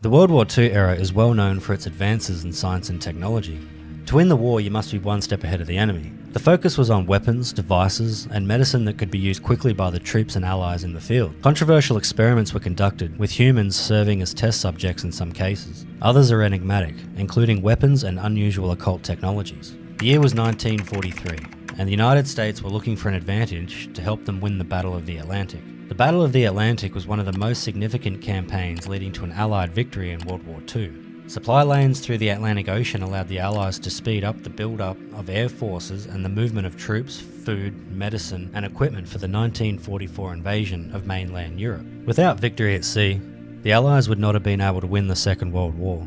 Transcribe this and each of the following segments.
The World War II era is well known for its advances in science and technology. To win the war, you must be one step ahead of the enemy. The focus was on weapons, devices, and medicine that could be used quickly by the troops and allies in the field. Controversial experiments were conducted, with humans serving as test subjects in some cases. Others are enigmatic, including weapons and unusual occult technologies. The year was 1943, and the United States were looking for an advantage to help them win the Battle of the Atlantic. The Battle of the Atlantic was one of the most significant campaigns leading to an Allied victory in World War II. Supply lanes through the Atlantic Ocean allowed the Allies to speed up the build-up of air forces and the movement of troops, food, medicine, and equipment for the 1944 invasion of mainland Europe. Without victory at sea, the Allies would not have been able to win the Second World War.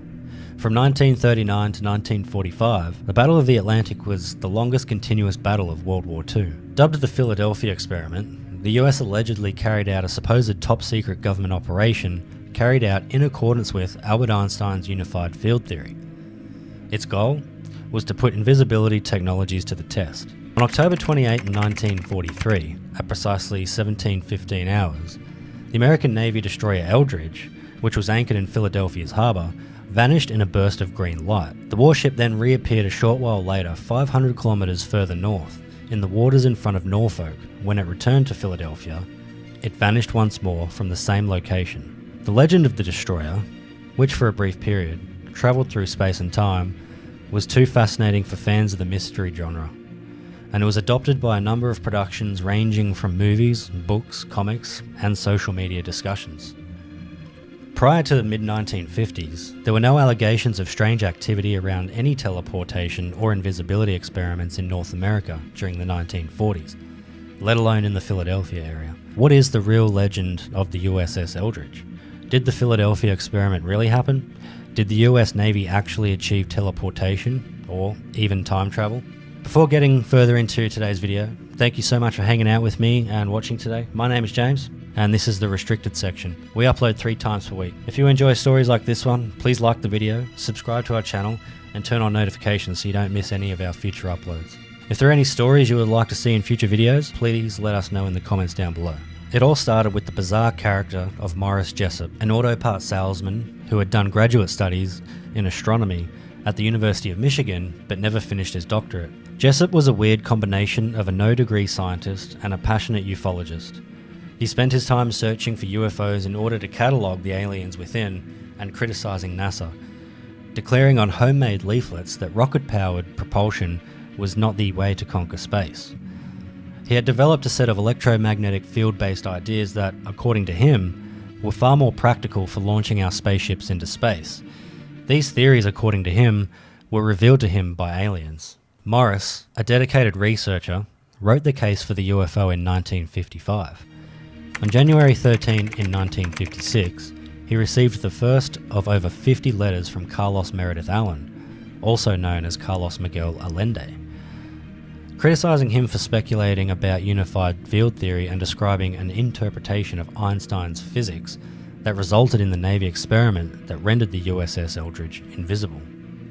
From 1939 to 1945, the Battle of the Atlantic was the longest continuous battle of World War II. Dubbed the Philadelphia Experiment, the US allegedly carried out a supposed top-secret government operation carried out in accordance with Albert Einstein's unified field theory. Its goal was to put invisibility technologies to the test. On October 28, 1943, at precisely 17:15 hours, the American Navy destroyer Eldridge, which was anchored in Philadelphia's harbour, vanished in a burst of green light. The warship then reappeared a short while later 500 kilometres further north, in the waters in front of Norfolk. When it returned to Philadelphia, it vanished once more from the same location. The legend of the destroyer, which for a brief period travelled through space and time, was too fascinating for fans of the mystery genre, and it was adopted by a number of productions ranging from movies, books, comics, and social media discussions. Prior to the mid-1950s, there were no allegations of strange activity around any teleportation or invisibility experiments in North America during the 1940s, let alone in the Philadelphia area. What is the real legend of the USS Eldridge? Did the Philadelphia experiment really happen? Did the US Navy actually achieve teleportation, or even time travel? Before getting further into today's video, thank you so much for hanging out with me and watching today. My name is James, and this is the restricted section. We upload 3 times per week. If you enjoy stories like this one, please like the video, subscribe to our channel, and turn on notifications so you don't miss any of our future uploads. If there are any stories you would like to see in future videos, please let us know in the comments down below. It all started with the bizarre character of Morris Jessup, an auto parts salesman who had done graduate studies in astronomy at the University of Michigan but never finished his doctorate. Jessup was a weird combination of a no-degree scientist and a passionate ufologist. He spent his time searching for UFOs in order to catalogue the aliens within and criticising NASA, declaring on homemade leaflets that rocket-powered propulsion was not the way to conquer space. He had developed a set of electromagnetic field-based ideas that, according to him, were far more practical for launching our spaceships into space. These theories, according to him, were revealed to him by aliens. Morris, a dedicated researcher, wrote the case for the UFO in 1955. On January 13 in 1956, he received the first of over 50 letters from Carlos Meredith Allen, also known as Carlos Miguel Allende, criticizing him for speculating about unified field theory and describing an interpretation of Einstein's physics that resulted in the Navy experiment that rendered the USS Eldridge invisible.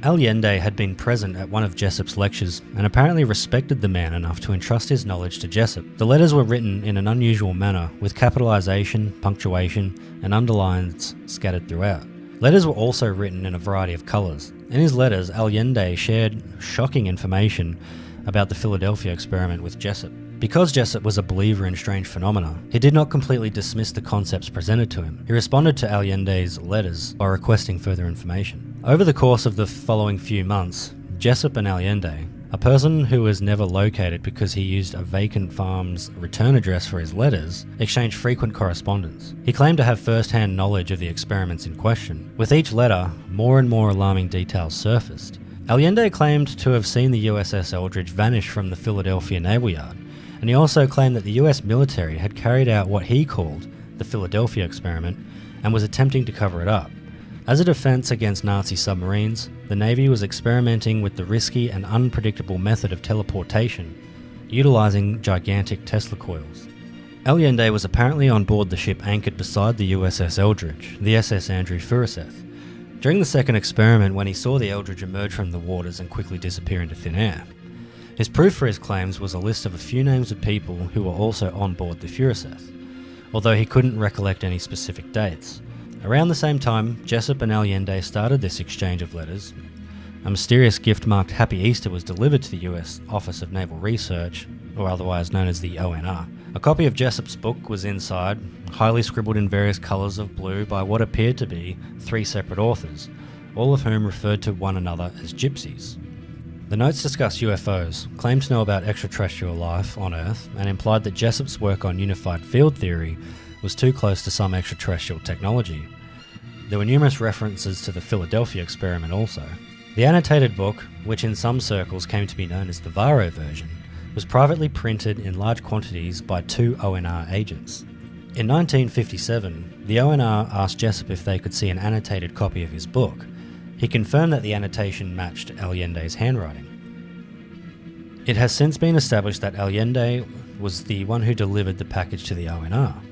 Allende had been present at one of Jessup's lectures and apparently respected the man enough to entrust his knowledge to Jessup. The letters were written in an unusual manner, with capitalization, punctuation, and underlines scattered throughout. Letters were also written in a variety of colours. In his letters, Allende shared shocking information about the Philadelphia experiment with Jessup. Because Jessup was a believer in strange phenomena, he did not completely dismiss the concepts presented to him. He responded to Allende's letters by requesting further information. Over the course of the following few months, Jessup and Allende, a person who was never located because he used a vacant farm's return address for his letters, exchanged frequent correspondence. He claimed to have first-hand knowledge of the experiments in question. With each letter, more and more alarming details surfaced. Allende claimed to have seen the USS Eldridge vanish from the Philadelphia Naval Yard, and he also claimed that the US military had carried out what he called the Philadelphia experiment and was attempting to cover it up. As a defense against Nazi submarines, the Navy was experimenting with the risky and unpredictable method of teleportation, utilizing gigantic Tesla coils. Allende was apparently on board the ship anchored beside the USS Eldridge, the SS Andrew Furuseth, during the second experiment when he saw the Eldridge emerge from the waters and quickly disappear into thin air. His proof for his claims was a list of a few names of people who were also on board the Furuseth, although he couldn't recollect any specific dates. Around the same time, Jessup and Allende started this exchange of letters. A mysterious gift marked Happy Easter was delivered to the US Office of Naval Research, or otherwise known as the ONR. A copy of Jessup's book was inside, highly scribbled in various colours of blue by what appeared to be 3 separate authors, all of whom referred to one another as gypsies. The notes discussed UFOs, claimed to know about extraterrestrial life on Earth, and implied that Jessup's work on unified field theory was too close to some extraterrestrial technology. There were numerous references to the Philadelphia experiment also. The annotated book, which in some circles came to be known as the Varro version, was privately printed in large quantities by 2 ONR agents. In 1957, the ONR asked Jessup if they could see an annotated copy of his book. He confirmed that the annotation matched Allende's handwriting. It has since been established that Allende was the one who delivered the package to the ONR,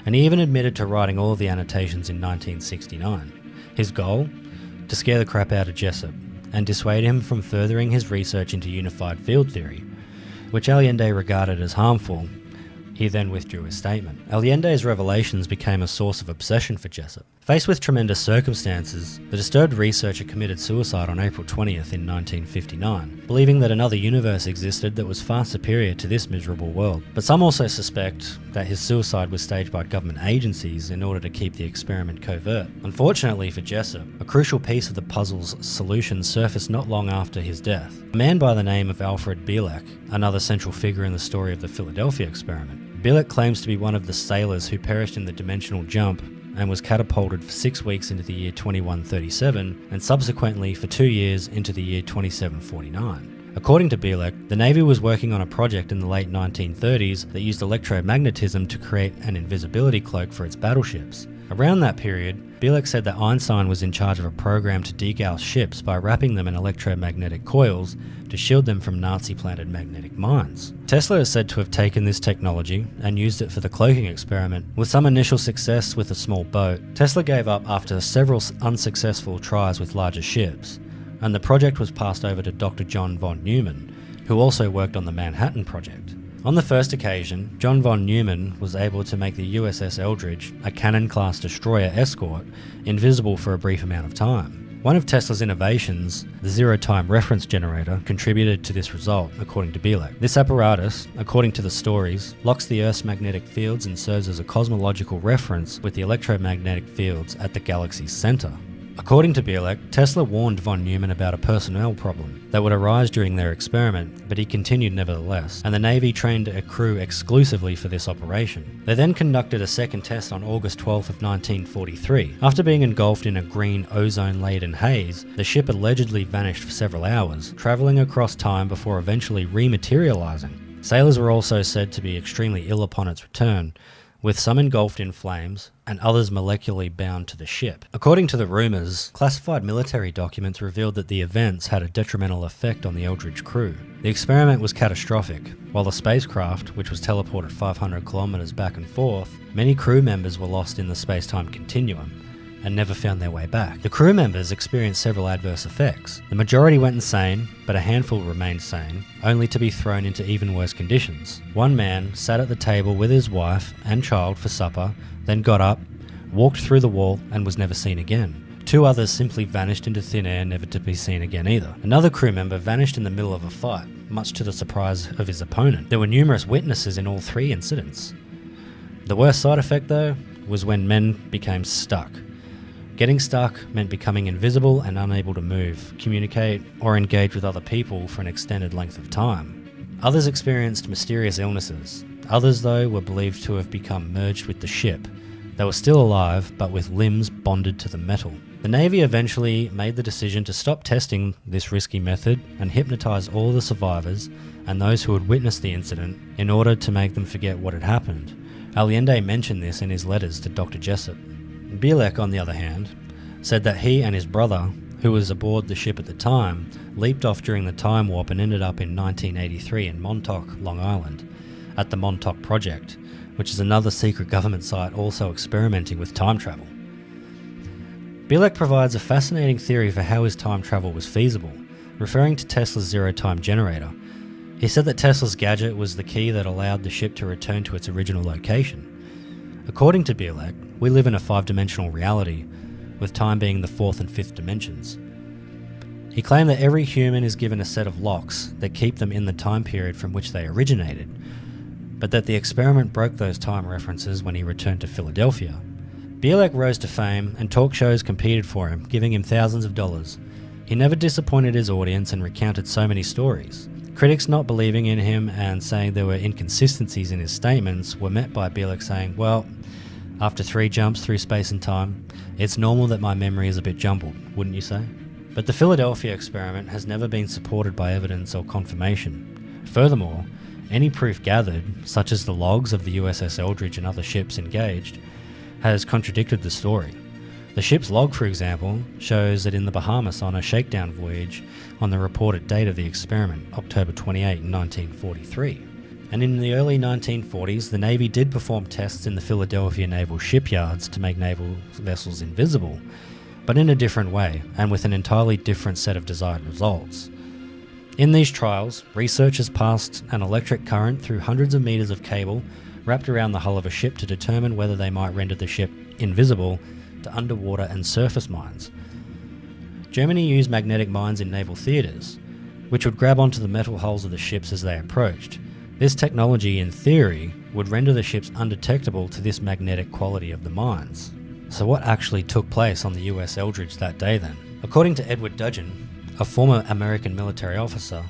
and he even admitted to writing all of the annotations in 1969. His goal? To scare the crap out of Jessup and dissuade him from furthering his research into unified field theory, which Allende regarded as harmful. He then withdrew his statement. Allende's revelations became a source of obsession for Jessup. Faced with tremendous circumstances, the disturbed researcher committed suicide on April 20th in 1959, believing that another universe existed that was far superior to this miserable world. But some also suspect that his suicide was staged by government agencies in order to keep the experiment covert. Unfortunately for Jessup, a crucial piece of the puzzle's solution surfaced not long after his death. A man by the name of Alfred Bielek, another central figure in the story of the Philadelphia experiment. Bielek claims to be one of the sailors who perished in the dimensional jump and was catapulted for 6 weeks into the year 2137 and subsequently for 2 years into the year 2749. According to Bielek, the Navy was working on a project in the late 1930s that used electromagnetism to create an invisibility cloak for its battleships. Around that period, Bielek said that Einstein was in charge of a program to degauss ships by wrapping them in electromagnetic coils to shield them from Nazi-planted magnetic mines. Tesla is said to have taken this technology and used it for the cloaking experiment. With some initial success with a small boat, Tesla gave up after several unsuccessful tries with larger ships, and the project was passed over to Dr. John von Neumann, who also worked on the Manhattan Project. On the first occasion, John von Neumann was able to make the USS Eldridge, a Cannon-class destroyer escort, invisible for a brief amount of time. One of Tesla's innovations, the zero-time reference generator, contributed to this result, according to Bielek. This apparatus, according to the stories, locks the Earth's magnetic fields and serves as a cosmological reference with the electromagnetic fields at the galaxy's center. According to Bielek, Tesla warned von Neumann about a personnel problem that would arise during their experiment, but he continued nevertheless, and the Navy trained a crew exclusively for this operation. They then conducted a second test on August 12th of 1943. After being engulfed in a green ozone-laden haze, the ship allegedly vanished for several hours, travelling across time before eventually rematerializing. Sailors were also said to be extremely ill upon its return, with some engulfed in flames and others molecularly bound to the ship. According to the rumours, classified military documents revealed that the events had a detrimental effect on the Eldridge crew. The experiment was catastrophic. While the spacecraft, which was teleported 500 kilometres back and forth, many crew members were lost in the space-time continuum and never found their way back. The crew members experienced several adverse effects. The majority went insane, but a handful remained sane, only to be thrown into even worse conditions. One man sat at the table with his wife and child for supper, then got up, walked through the wall, and was never seen again. 2 others simply vanished into thin air, never to be seen again either. Another crew member vanished in the middle of a fight, much to the surprise of his opponent. There were numerous witnesses in all 3 incidents. The worst side effect, though, was when men became stuck. Getting stuck meant becoming invisible and unable to move, communicate, or engage with other people for an extended length of time. Others experienced mysterious illnesses. Others, though, were believed to have become merged with the ship. They were still alive, but with limbs bonded to the metal. The Navy eventually made the decision to stop testing this risky method and hypnotise all the survivors and those who had witnessed the incident in order to make them forget what had happened. Allende mentioned this in his letters to Dr. Jessup. Bielek, on the other hand, said that he and his brother, who was aboard the ship at the time, leaped off during the time warp and ended up in 1983 in Montauk, Long Island, at the Montauk Project, which is another secret government site also experimenting with time travel. Bielek provides a fascinating theory for how his time travel was feasible, referring to Tesla's zero-time generator. He said that Tesla's gadget was the key that allowed the ship to return to its original location. According to Bielek, we live in a 5-dimensional reality, with time being the 4th and 5th dimensions. He claimed that every human is given a set of locks that keep them in the time period from which they originated, but that the experiment broke those time references when he returned to Philadelphia. Bielek rose to fame, and talk shows competed for him, giving him thousands of dollars. He never disappointed his audience and recounted so many stories. Critics not believing in him and saying there were inconsistencies in his statements were met by Bielek saying, "Well, after 3 jumps through space and time, it's normal that my memory is a bit jumbled, wouldn't you say?" But the Philadelphia experiment has never been supported by evidence or confirmation. Furthermore, any proof gathered, such as the logs of the USS Eldridge and other ships engaged, has contradicted the story. The ship's log, for example, shows that in the Bahamas on a shakedown voyage on the reported date of the experiment, October 28, 1943. And in the early 1940s, the Navy did perform tests in the Philadelphia naval shipyards to make naval vessels invisible, but in a different way and with an entirely different set of desired results. In these trials, researchers passed an electric current through hundreds of meters of cable wrapped around the hull of a ship to determine whether they might render the ship invisible to underwater and surface mines. Germany used magnetic mines in naval theatres, which would grab onto the metal hulls of the ships as they approached. This technology, in theory, would render the ships undetectable to this magnetic quality of the mines. So what actually took place on the US Eldridge that day then? According to Edward Dudgeon, a former American military officer,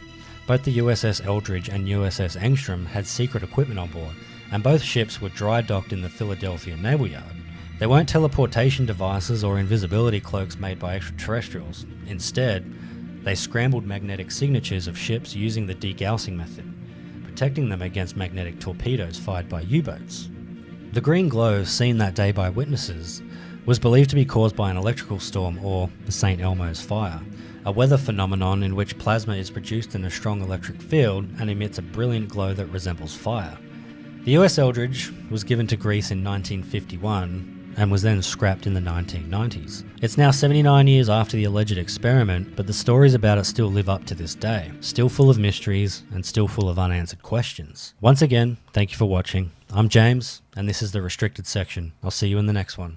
both the USS Eldridge and USS Engstrom had secret equipment on board, and both ships were dry docked in the Philadelphia Naval Yard. There weren't teleportation devices or invisibility cloaks made by extraterrestrials. Instead, they scrambled magnetic signatures of ships using the degaussing method, protecting them against magnetic torpedoes fired by U-boats. The green glow seen that day by witnesses was believed to be caused by an electrical storm, or the St. Elmo's fire, a weather phenomenon in which plasma is produced in a strong electric field and emits a brilliant glow that resembles fire. The US Eldridge was given to Greece in 1951 and was then scrapped in the 1990s. It's now 79 years after the alleged experiment, but the stories about it still live up to this day, still full of mysteries and still full of unanswered questions. Once again, thank you for watching. I'm James, and this is the restricted section. I'll see you in the next one.